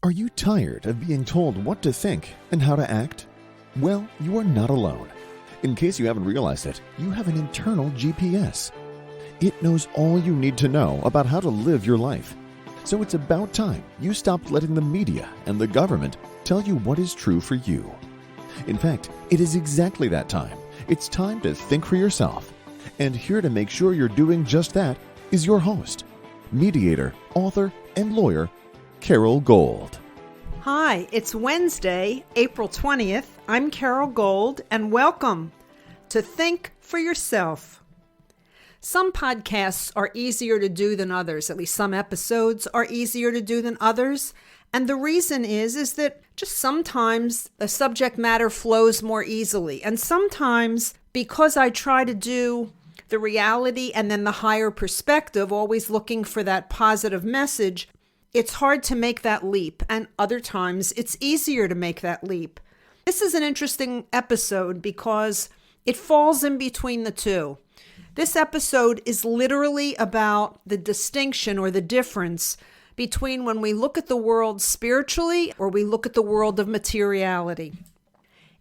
Are you tired of being told what to think and how to act? Well, you are not alone. In case you haven't realized it, you have an internal GPS. It knows all you need to know about how to live your life. So it's about time you stopped letting the media and the government tell you what is true for you. In fact, it is exactly that time. It's time to think for yourself. And here to make sure you're doing just that is your host, mediator, author, and lawyer, Carol Gold. Hi, it's Wednesday, April 20th. I'm Carol Gold, and welcome to Think for Yourself. Some podcasts are easier to do than others. At least some episodes are easier to do than others. And the reason is that just sometimes the subject matter flows more easily. And sometimes, because I try to do the reality and then the higher perspective, always looking for that positive message, it's hard to make that leap, and other times it's easier to make that leap. This is an interesting episode because it falls in between the two. This episode is literally about the distinction or the difference between when we look at the world spiritually or we look at the world of materiality.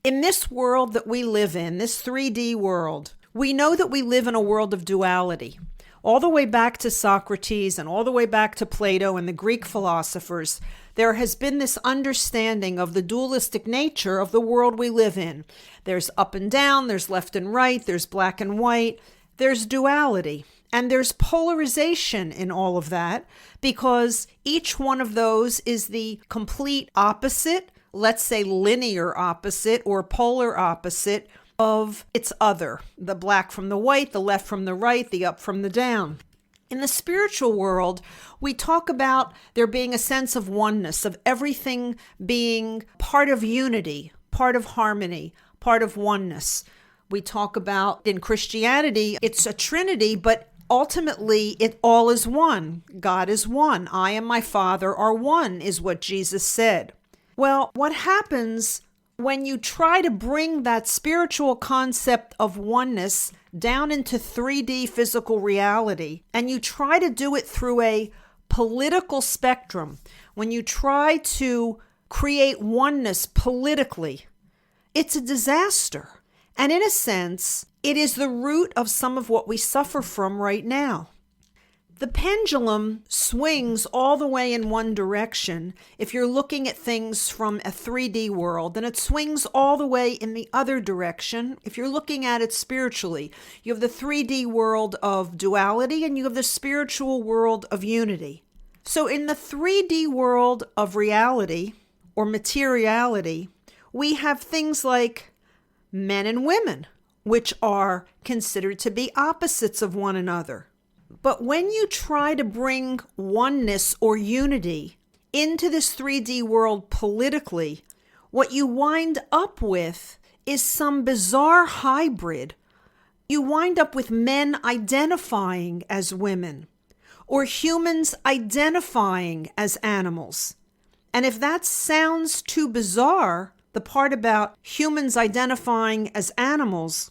In this world that we live in, this 3D world, we know that we live in a world of duality. All the way back to Socrates and all the way back to Plato and the Greek philosophers, there has been this understanding of the dualistic nature of the world we live in. There's up and down, there's left and right, there's black and white, there's duality. And there's polarization in all of that because each one of those is the complete opposite, let's say linear opposite or polar opposite of its other, the black from the white, the left from the right, the up from the down. In the spiritual world, we talk about there being a sense of oneness, of everything being part of unity, part of harmony, part of oneness. We talk about in Christianity, it's a trinity, but ultimately it all is one. God is one. I and my Father are one, is what Jesus said. Well, what happens when you try to bring that spiritual concept of oneness down into 3D physical reality, and you try to do it through a political spectrum, when you try to create oneness politically, it's a disaster. And in a sense, it is the root of some of what we suffer from right now. The pendulum swings all the way in one direction if you're looking at things from a 3D world, and it swings all the way in the other direction if you're looking at it spiritually. You have the 3D world of duality and you have the spiritual world of unity. So in the 3D world of reality or materiality, we have things like men and women, which are considered to be opposites of one another. But when you try to bring oneness or unity into this 3D world politically, what you wind up with is some bizarre hybrid. You wind up with men identifying as women or humans identifying as animals. And if that sounds too bizarre, the part about humans identifying as animals,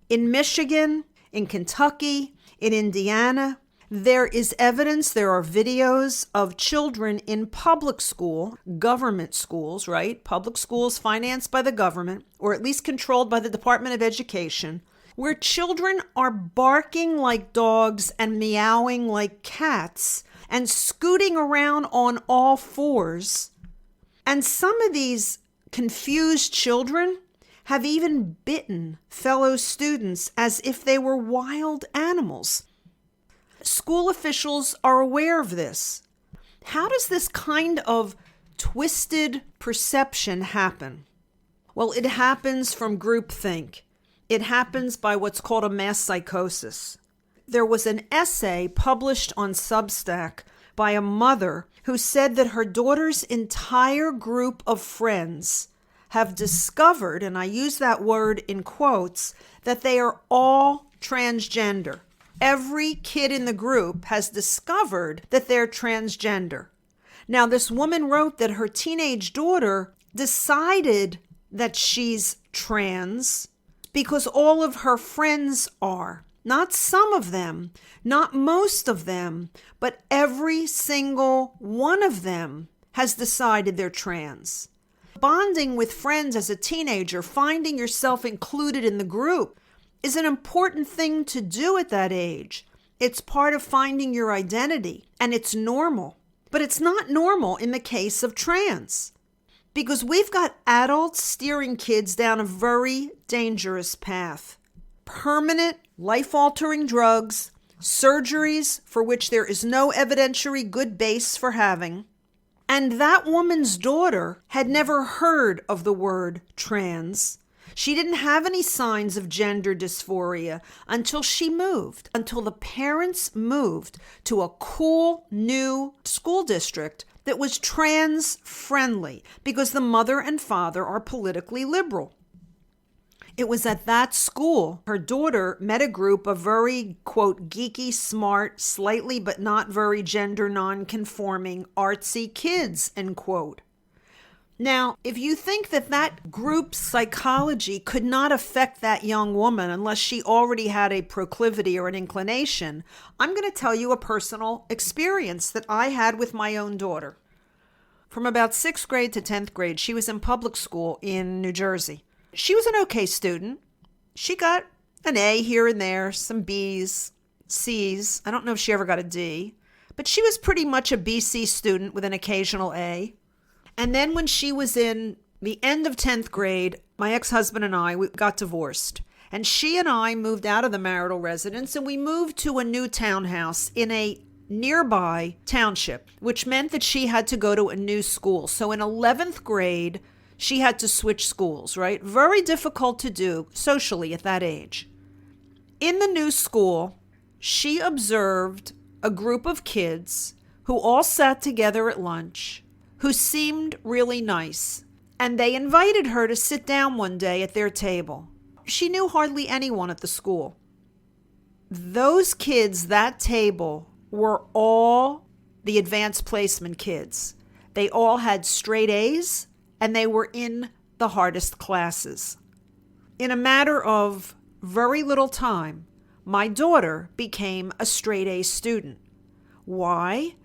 in Michigan, in Kentucky, in Indiana, there is evidence, there are videos of children in public school, government schools, right? Public schools financed by the government, or at least controlled by the Department of Education, where children are barking like dogs and meowing like cats and scooting around on all fours. And some of these confused children have even bitten fellow students as if they were wild animals. School officials are aware of this. How does this kind of twisted perception happen? Well, it happens from groupthink. It happens by what's called a mass psychosis. There was an essay published on Substack by a mother who said that her daughter's entire group of friends have discovered, and I use that word in quotes, that they are all transgender. Every kid in the group has discovered that they're transgender. Now, this woman wrote that her teenage daughter decided that she's trans because all of her friends are. Not some of them, not most of them, but every single one of them has decided they're trans. Bonding with friends as a teenager, finding yourself included in the group, is an important thing to do at that age. It's part of finding your identity, and it's normal. But it's not normal in the case of trans, because we've got adults steering kids down a very dangerous path. Permanent, life-altering drugs, surgeries for which there is no evidentiary good base for having. And that woman's daughter had never heard of the word trans. She didn't have any signs of gender dysphoria until the parents moved to a cool new school district that was trans friendly because the mother and father are politically liberal. It was at that school her daughter met a group of very, quote, geeky, smart, slightly but not very gender non-conforming, artsy kids, end quote. Now, if you think that group's psychology could not affect that young woman unless she already had a proclivity or an inclination, I'm going to tell you a personal experience that I had with my own daughter. From about 6th grade to 10th grade, she was in public school in New Jersey. She was an okay student. She got an A here and there, some B's, C's. I don't know if she ever got a D, but she was pretty much a BC student with an occasional A. And then when she was in the end of 10th grade, my ex-husband and I, we got divorced. And she and I moved out of the marital residence and we moved to a new townhouse in a nearby township, which meant that she had to go to a new school. So in 11th grade, she had to switch schools, right? Very difficult to do socially at that age. In the new school, she observed a group of kids who all sat together at lunch, who seemed really nice, and they invited her to sit down one day at their table. She knew hardly anyone at the school. Those kids, that table, were all the advanced placement kids. They all had straight A's, and they were in the hardest classes. In a matter of very little time, my daughter became a straight A student. Why?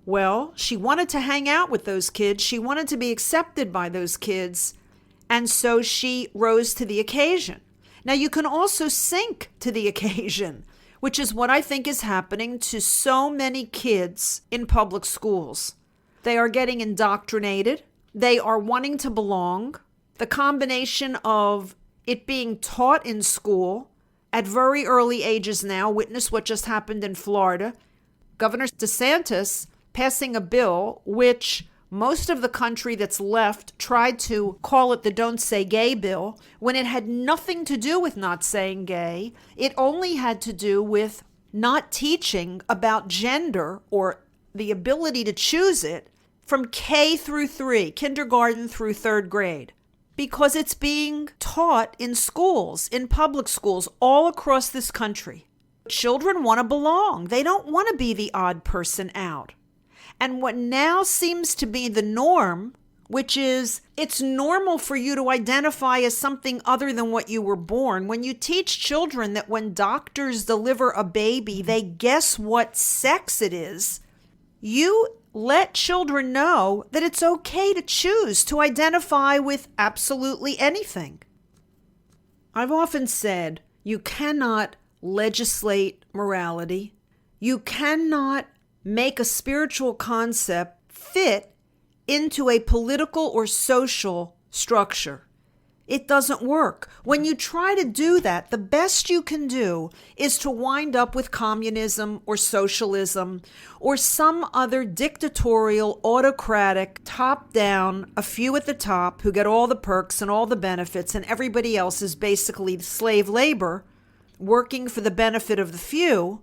Well, she wanted to hang out with those kids. She wanted to be accepted by those kids. And so she rose to the occasion. Now, you can also sink to the occasion, which is what I think is happening to so many kids in public schools. They are getting indoctrinated. They are wanting to belong. The combination of it being taught in school at very early ages now, witness what just happened in Florida. Governor DeSantis passing a bill which most of the country that's left tried to call it the Don't Say Gay bill, when it had nothing to do with not saying gay. It only had to do with not teaching about gender or the ability to choose it from K through 3, kindergarten through 3rd grade, because it's being taught in schools, in public schools all across this country. Children want to belong. They don't want to be the odd person out. And what now seems to be the norm, which is it's normal for you to identify as something other than what you were born. When you teach children that when doctors deliver a baby, they guess what sex it is, you let children know that it's okay to choose to identify with absolutely anything. I've often said you cannot legislate morality. You cannot make a spiritual concept fit into a political or social structure. It doesn't work. When you try to do that, the best you can do is to wind up with communism or socialism or some other dictatorial, autocratic, top-down, a few at the top who get all the perks and all the benefits, and everybody else is basically slave labor working for the benefit of the few.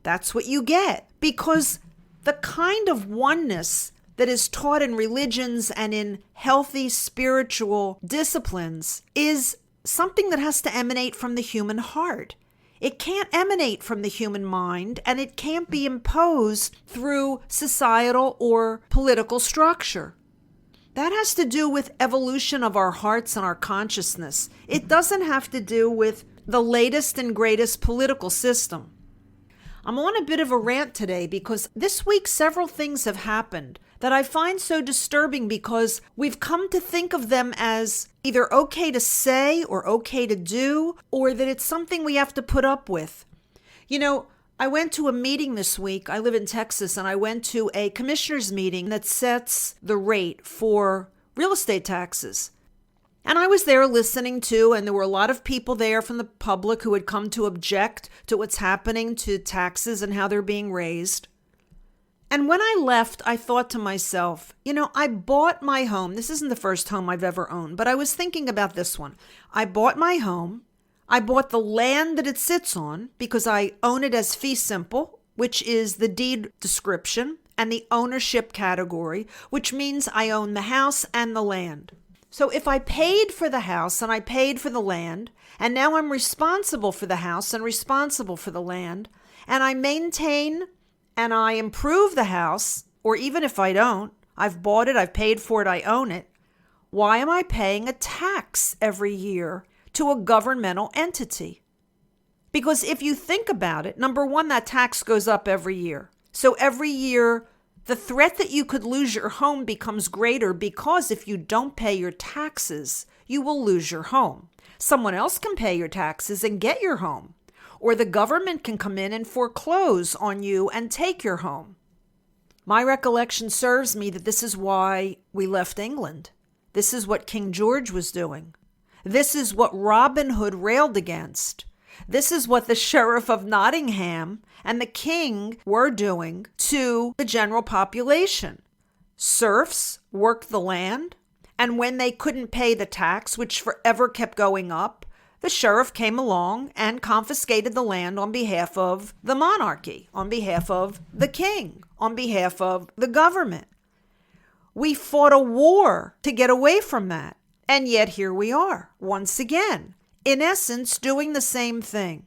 That's what you get. Because the kind of oneness that is taught in religions and in healthy spiritual disciplines is something that has to emanate from the human heart. It can't emanate from the human mind, and it can't be imposed through societal or political structure. That has to do with evolution of our hearts and our consciousness. It doesn't have to do with the latest and greatest political system. I'm on a bit of a rant today because this week several things have happened that I find so disturbing because we've come to think of them as either okay to say or okay to do, or that it's something we have to put up with. You know, I went to a meeting this week. I live in Texas, and I went to a commissioner's meeting that sets the rate for real estate taxes. And I was there listening to, and there were a lot of people there from the public who had come to object to what's happening to taxes and how they're being raised. And when I left, I thought to myself, I bought my home. This isn't the first home I've ever owned, but I was thinking about this one. I bought my home. I bought the land that it sits on because I own it as fee simple, which is the deed description, and the ownership category, which means I own the house and the land. So if I paid for the house and I paid for the land, and now I'm responsible for the house and responsible for the land, and I maintain and I improve the house, or even if I don't, I've bought it, I've paid for it, I own it, why am I paying a tax every year to a governmental entity? Because if you think about it, number one, that tax goes up every year. So every year, the threat that you could lose your home becomes greater because if you don't pay your taxes, you will lose your home. Someone else can pay your taxes and get your home. Or the government can come in and foreclose on you and take your home. My recollection serves me that this is why we left England. This is what King George was doing. This is what Robin Hood railed against. This is what the Sheriff of Nottingham and the King were doing to the general population. Serfs worked the land, and when they couldn't pay the tax, which forever kept going up, the sheriff came along and confiscated the land on behalf of the monarchy, on behalf of the king, on behalf of the government. We fought a war to get away from that. And yet here we are, once again, in essence, doing the same thing.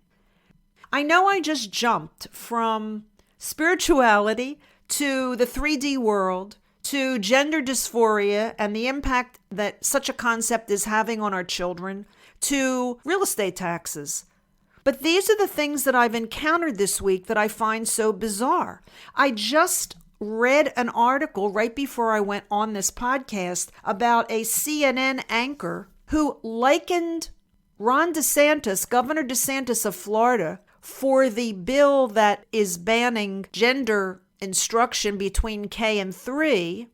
I know I just jumped from spirituality to the 3D world, to gender dysphoria and the impact that such a concept is having on our children, to real estate taxes. But these are the things that I've encountered this week that I find so bizarre. I just read an article right before I went on this podcast about a CNN anchor who likened Ron DeSantis, Governor DeSantis of Florida, for the bill that is banning gender instruction between K and 3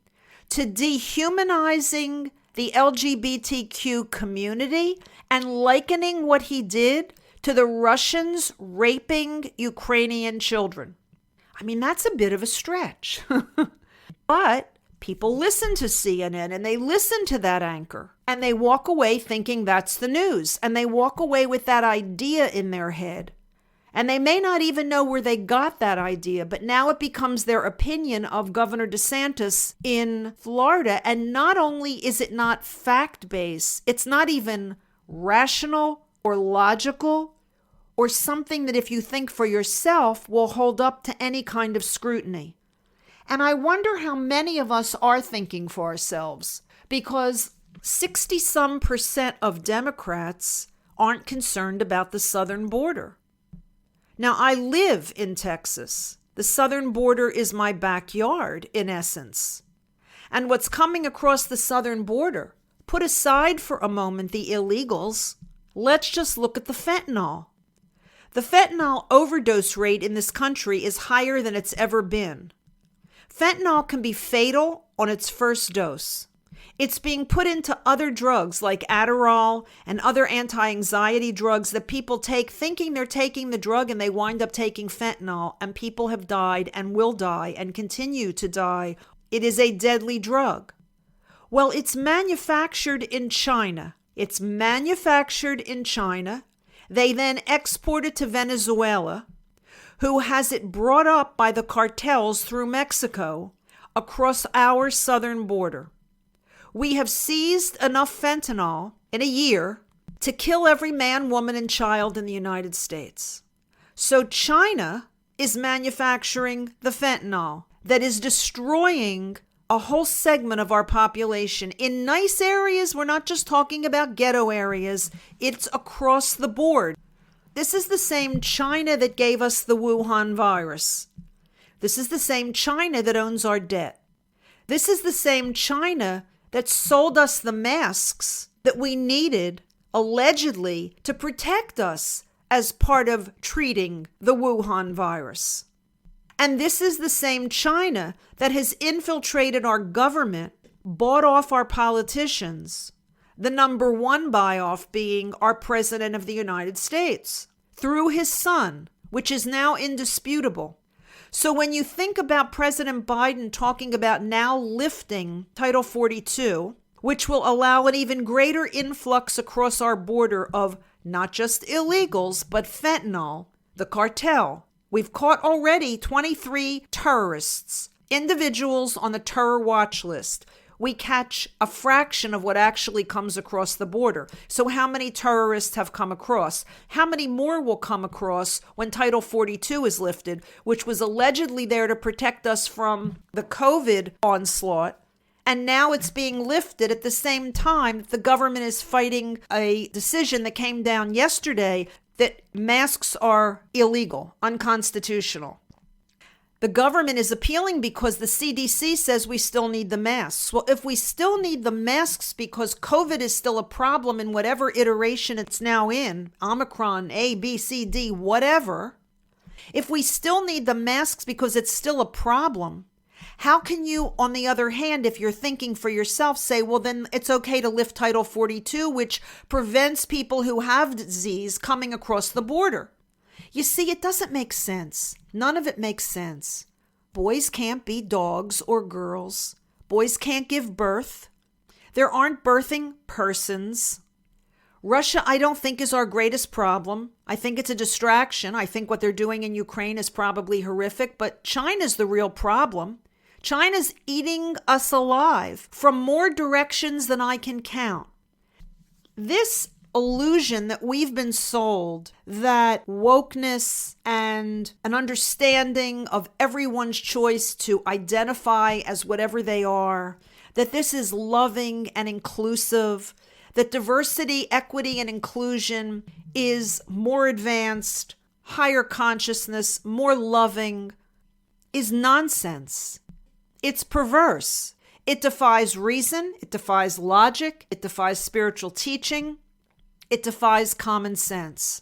to dehumanizing the LGBTQ community and likening what he did to the Russians raping Ukrainian children. I mean, that's a bit of a stretch. But people listen to CNN and they listen to that anchor and they walk away thinking that's the news. And they walk away with that idea in their head. And they may not even know where they got that idea, but now it becomes their opinion of Governor DeSantis in Florida. And not only is it not fact-based, it's not even rational or logical or something that if you think for yourself will hold up to any kind of scrutiny. And I wonder how many of us are thinking for ourselves, because 60% of Democrats aren't concerned about the southern border. Now, I live in Texas. The southern border is my backyard, in essence. And what's coming across the southern border, put aside for a moment the illegals, let's just look at the fentanyl. The fentanyl overdose rate in this country is higher than it's ever been. Fentanyl can be fatal on its first dose. It's being put into other drugs like Adderall and other anti-anxiety drugs that people take thinking they're taking the drug, and they wind up taking fentanyl, and people have died and will die and continue to die. It is a deadly drug. Well, it's manufactured in China. They then export it to Venezuela, who has it brought up by the cartels through Mexico across our southern border. We have seized enough fentanyl in a year to kill every man, woman, and child in the United States. So China is manufacturing the fentanyl that is destroying a whole segment of our population in nice areas. We're not just talking about ghetto areas. It's across the board. This is the same China that gave us the Wuhan virus. This is the same China that owns our debt. This is the same China that sold us the masks that we needed, allegedly, to protect us as part of treating the Wuhan virus. And this is the same China that has infiltrated our government, bought off our politicians, the number one buy-off being our President of the United States, through his son, which is now indisputable. So when you think about President Biden talking about now lifting Title 42, which will allow an even greater influx across our border of not just illegals, but fentanyl, the cartel. We've caught already 23 terrorists, individuals on the terror watch list. We catch a fraction of what actually comes across the border. So how many terrorists have come across? How many more will come across when Title 42 is lifted, which was allegedly there to protect us from the COVID onslaught? And now it's being lifted at the same time that the government is fighting a decision that came down yesterday that masks are illegal, unconstitutional. The government is appealing because the CDC says we still need the masks. Well, if we still need the masks because COVID is still a problem in whatever iteration it's now in, Omicron, A, B, C, D, whatever, if we still need the masks because it's still a problem, how can you, on the other hand, if you're thinking for yourself, say, well, then it's okay to lift Title 42, which prevents people who have disease coming across the border? You see, it doesn't make sense. None of it makes sense. Boys can't be dogs or girls. Boys can't give birth. There aren't birthing persons. Russia, I don't think, is our greatest problem. I think it's a distraction. I think what they're doing in Ukraine is probably horrific, but China's the real problem. China's eating us alive from more directions than I can count. This illusion that we've been sold, that wokeness and an understanding of everyone's choice to identify as whatever they are, that this is loving and inclusive, that diversity, equity, and inclusion is more advanced, higher consciousness, more loving, is nonsense. It's perverse. It defies reason. It defies logic. It defies spiritual teaching. It defies common sense.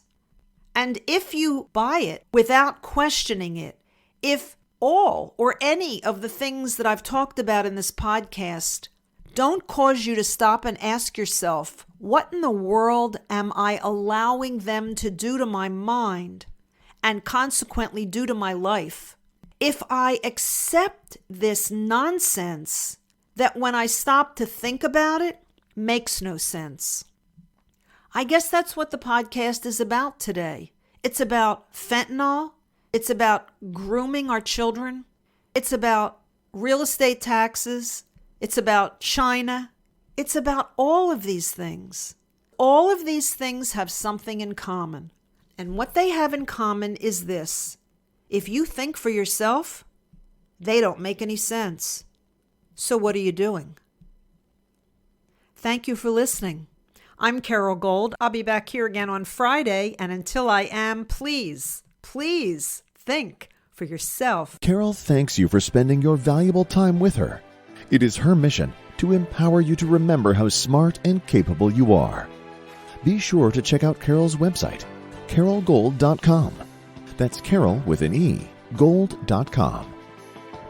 And if you buy it without questioning it, if all or any of the things that I've talked about in this podcast don't cause you to stop and ask yourself, what in the world am I allowing them to do to my mind and consequently do to my life? If I accept this nonsense that when I stop to think about it, makes no sense. I guess that's what the podcast is about today. It's about fentanyl. It's about grooming our children. It's about real estate taxes. It's about China. It's about all of these things. All of these things have something in common. And what they have in common is this. If you think for yourself, they don't make any sense. So what are you doing? Thank you for listening. I'm Carol Gold. I'll be back here again on Friday. And until I am, please think for yourself. Carol thanks you for spending your valuable time with her. It is her mission to empower you to remember how smart and capable you are. Be sure to check out Carol's website, carolgold.com. That's Carol with an E, gold.com.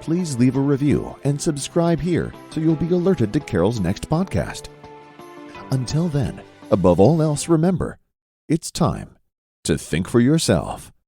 Please leave a review and subscribe here so you'll be alerted to Carol's next podcast. Until then, above all else, remember, it's time to think for yourself.